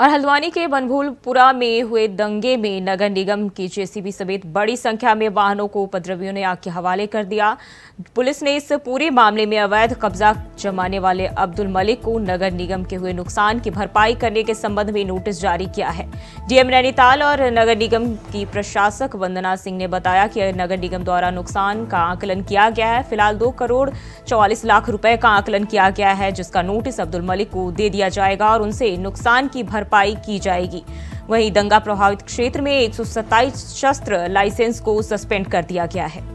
और हल्द्वानी के बनभूलपुरा में हुए दंगे में नगर निगम की जेसीबी समेत बड़ी संख्या में वाहनों को उपद्रवियों ने आग के हवाले कर दिया। पुलिस ने इस पूरे मामले में अवैध कब्जा जमाने वाले अब्दुल मलिक को नगर निगम के हुए नुकसान की भरपाई करने के संबंध में नोटिस जारी किया है। डीएम नैनीताल और नगर निगम की प्रशासक वंदना सिंह ने बताया कि नगर निगम द्वारा नुकसान का आकलन किया गया है। फिलहाल 2 करोड़ 44 लाख रुपए का आकलन किया गया है, जिसका नोटिस अब्दुल मलिक को दे दिया जाएगा और उनसे नुकसान की भरपाई की जाएगी। वहीं दंगा प्रभावित क्षेत्र में 127 शस्त्र लाइसेंस को सस्पेंड कर दिया गया है।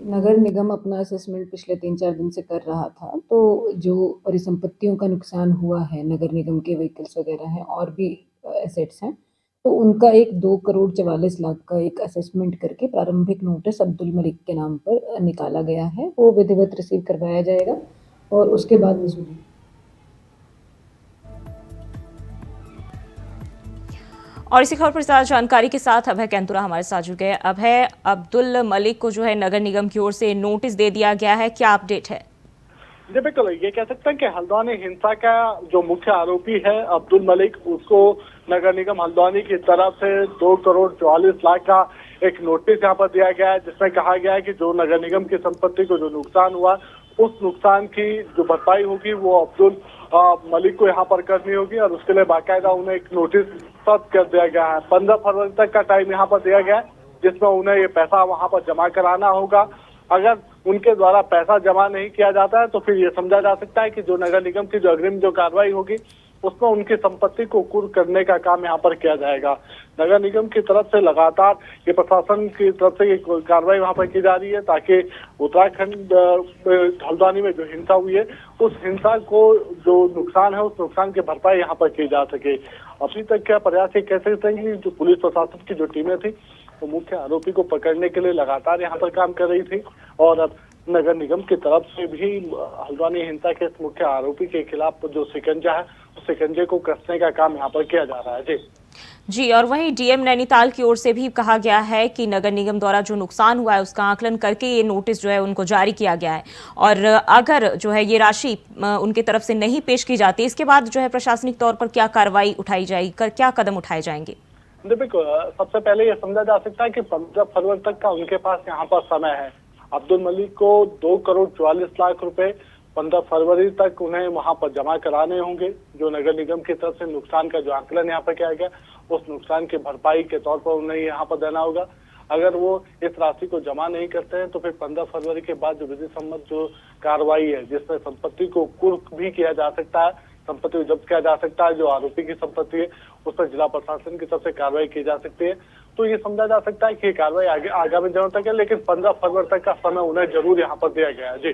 नगर निगम अपना असेसमेंट पिछले 3-4 दिन से कर रहा था, तो जो परिसंपत्तियों का नुकसान हुआ है, नगर निगम के व्हीकल्स वगैरह हैं और भी एसेट्स हैं, तो उनका एक 2 करोड़ 44 लाख का एक असेसमेंट करके प्रारंभिक नोटिस अब्दुल मलिक के नाम पर निकाला गया है। वो विधिवत रिसीव करवाया जाएगा और उसके बाद वसूली। और इसी खबर पर ज्यादा जानकारी के साथ अभय कैंतुरा हमारे साथ जुड़ गए। अभय, अब्दुल मलिक को जो है नगर निगम की ओर से नोटिस दे दिया गया है, क्या अपडेट है? जी बिल्कुल, ये कह सकते हैं कि हल्द्वानी हिंसा का जो मुख्य आरोपी है अब्दुल मलिक, उसको नगर निगम हल्द्वानी की तरफ से 2 करोड़ 44 लाख का एक नोटिस यहाँ पर दिया गया है, जिसमें कहा गया है कि जो नगर निगम की संपत्ति को जो नुकसान हुआ, उस नुकसान की जो भरपाई होगी वो अब्दुल मलिक को यहाँ पर करनी होगी और उसके लिए बाकायदा उन्हें एक नोटिस सर्व कर दिया गया है। 15 फरवरी तक का टाइम यहाँ पर दिया गया है, जिसमें उन्हें ये पैसा वहाँ पर जमा कराना होगा। अगर उनके द्वारा पैसा जमा नहीं किया जाता है तो फिर ये समझा जा सकता है कि जो नगर निगम की जो अग्रिम जो कार्रवाई होगी उसमें उनकी संपत्ति को कुर्क करने का काम यहाँ पर किया जाएगा। नगर निगम की तरफ से लगातार ये प्रशासन की तरफ से ये कार्रवाई वहाँ पर की जा रही है ताकि उत्तराखंड हल्द्वानी में जो हिंसा हुई है उस हिंसा को जो नुकसान है उस नुकसान की भरपाई यहाँ पर की जा सके। अभी तक क्या प्रयास ये कह सकते हैं कि जो पुलिस प्रशासन की जो टीमें थी वो मुख्य आरोपी को पकड़ने के लिए लगातार यहाँ पर काम कर रही थी और अब नगर निगम की तरफ से भी हल्द्वानी हिंसा के मुख्य आरोपी के खिलाफ जो शिकंजा है उस शिकंजे को कसने का काम यहाँ पर किया जा रहा है। जी, और वहीं डीएम नैनीताल की ओर से भी कहा गया है कि नगर निगम द्वारा जो नुकसान हुआ है उसका आकलन करके ये नोटिस जो है उनको जारी किया गया है और अगर जो है ये राशि उनकी तरफ से नहीं पेश की जाती, इसके बाद जो है प्रशासनिक तौर पर क्या कार्रवाई उठाई जाएगी, क्या कदम उठाए जाएंगे? देखो, सबसे पहले ये समझा जा सकता है कि 15 फरवरी तक का उनके पास यहाँ पर समय है। अब्दुल मलिक को 2 करोड़ 44 लाख रुपए 15 फरवरी तक उन्हें वहां पर जमा कराने होंगे। जो नगर निगम की तरफ से नुकसान का जो आकलन यहाँ पर किया गया उस नुकसान की भरपाई के तौर पर उन्हें यहाँ पर देना होगा। अगर वो इस राशि को जमा नहीं करते हैं तो फिर 15 फरवरी के बाद जो विधि सम्मत जो कार्रवाई है जिसमें संपत्ति को कुर्क भी किया जा सकता है, संपत्ति को जब्त किया जा सकता है, जो आरोपी की संपत्ति है उस पर जिला प्रशासन की तरफ से कार्रवाई की जा सकती है। तो ये समझा जा सकता है कि ये कार्रवाई आगामी दिनों तक है, लेकिन 15 फरवरी तक का समय उन्हें जरूर यहाँ पर दिया गया है। जी,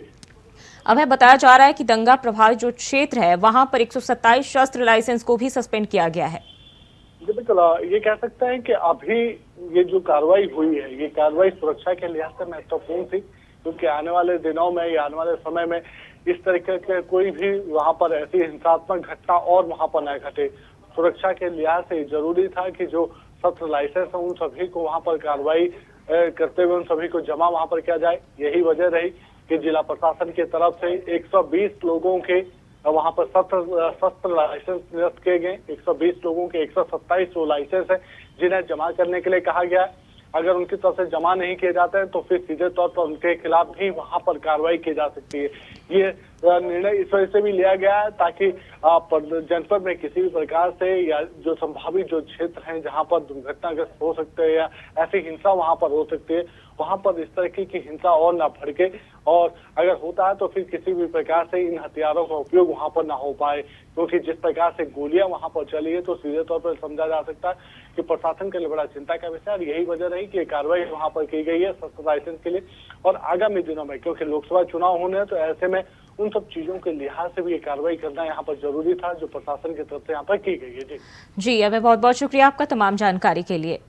अब है बताया जा रहा है कि दंगा प्रभावित जो क्षेत्र है वहां पर 127 शस्त्र लाइसेंस को भी सस्पेंड किया गया है। बिल्कुल, ये कह सकते हैं कि अभी ये जो कार्रवाई हुई है ये कार्रवाई सुरक्षा के लिहाज से महत्वपूर्ण थी, क्योंकि आने वाले दिनों में या आने वाले समय में इस तरीके के कोई भी वहां पर ऐसी हिंसात्मक घटना और वहां पर न घटे। सुरक्षा के लिहाज से जरूरी था कि जो शस्त्र लाइसेंस है उन सभी को वहां पर कार्रवाई करते हुए उन सभी को जमा वहां पर किया जाए। यही वजह रही कि जिला प्रशासन की तरफ से 120 लोगों के वहां पर शस्त्र लाइसेंस निरस्त किए गए। 120 लोगों के 127 जो लाइसेंस है जिन्हें जमा करने के लिए कहा गया है। अगर उनकी तरफ से जमा नहीं किए जाते हैं तो फिर सीधे तौर पर उनके खिलाफ भी वहां पर कार्रवाई की जा सकती है। ये निर्णय इस वजह से भी लिया गया है ताकि जनपद में किसी भी प्रकार से या जो संभावित जो क्षेत्र हैं जहां पर दुर्घटनाग्रस्त हो सकते हैं या ऐसी हिंसा वहां पर हो सकती है वहां पर इस तरह की हिंसा और ना भड़के, और अगर होता है तो फिर किसी भी प्रकार से इन हथियारों का उपयोग वहां पर ना हो पाए, क्योंकि जिस प्रकार से गोलियां वहां पर चली है तो सीधे तौर पर समझा जा सकता है कि प्रशासन के लिए बड़ा चिंता का विषय है। और यही वजह रही कि कार्रवाई वहां पर की गई है शस्त्र लाइसेंस के लिए। और आगामी दिनों में क्योंकि लोकसभा चुनाव होने हैं तो ऐसे में उन सब चीजों के लिहाज से भी ये कार्रवाई करना यहाँ पर जरूरी था जो प्रशासन की तरफ से यहाँ पर की गई है। जी, अब बहुत बहुत शुक्रिया आपका तमाम जानकारी के लिए।